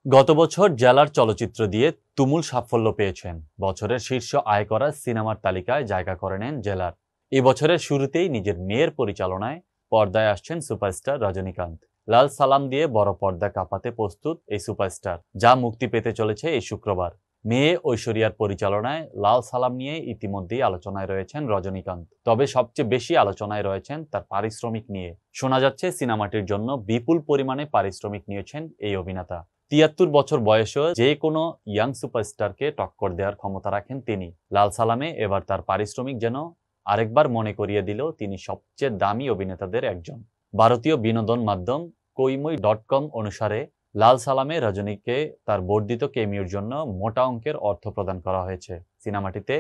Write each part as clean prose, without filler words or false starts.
গত বছর জেলার চলচ্চিত্র দিয়ে তুমুল সাফল্য পেয়েছেন। বছরের শীর্ষ আয় করা সিনেমার তালিকায় জায়গা করে নেন জেলার। এই বছরের শুরুতেই নিজের মেয়ের পরিচালনায় পর্দায় আসছেন সুপারস্টার রজনীকান্ত। লাল সালাম দিয়ে বড় পর্দা কাঁপাতে প্রস্তুত এই সুপারস্টার, যা মুক্তি পেতে চলেছে এই শুক্রবার। মেয়ে ঐশ্বরিয়ার পরিচালনায় লাল সালাম নিয়ে ইতিমধ্যেই আলোচনায় রয়েছেন রজনীকান্ত। তবে সবচেয়ে বেশি আলোচনায় রয়েছেন তার পারিশ্রমিক নিয়ে। শোনা যাচ্ছে সিনেমাটির জন্য বিপুল পরিমাণে পারিশ্রমিক নিয়েছেন এই অভিনেতা। ৭৩ বছর বয়সেও যে কোনো ইয়াং সুপারস্টারকে টক্কর দেওয়ার ক্ষমতা রাখেন তিনি। লাল সালামে এবার তার পারিশ্রমিক যেন আরেকবার মনে করিয়ে দিল তিনি সবচেয়ে দামি অভিনেতাদের একজন। ভারতীয় বিনোদন মাধ্যম কৈমুই.com অনুসারে লাল সালামে রজনীকে তার বর্ধিত কেমিওর জন্য মোটা অঙ্কের অর্থ প্রদান করা হয়েছে। সিনেমাটিতে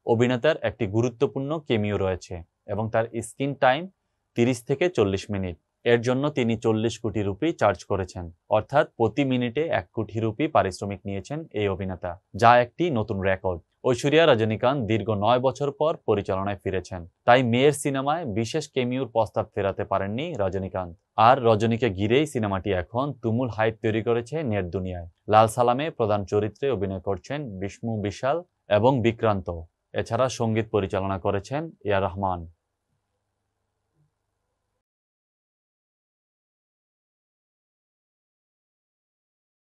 অভিনেতার একটি গুরুত্বপূর্ণ কেমিও রয়েছে এবং তার স্ক্রিন টাইম ৩০ থেকে ৪০ মিনিট। এর জন্য তিনি ৪০ কোটি রুপি চার্জ করেছেন, অর্থাৎ প্রতি মিনিটে ১ কোটি রুপি পারিশ্রমিক নিয়েছেন এই অভিনেতা, যা একটি নতুন রেকর্ড। ঐশ্বরিয়া রজনীকান্ত দীর্ঘ ৯ বছর পর পরিচালনায় ফিরেছেন, তাই মেয়ের সিনেমায় বিশেষ কেমিওর প্রস্তাব ফেরাতে পারেননি রজনীকান্ত। আর রজনীকে ঘিরেই সিনেমাটি এখন তুমুল হাইপ তৈরি করেছে নেট দুনিয়ায়। লাল সালামে প্রধান চরিত্রে অভিনয় করছেন বিষ্ণু বিশাল এবং বিক্রান্ত। এছাড়া সঙ্গীত পরিচালনা করেছেন এ আর রহমান।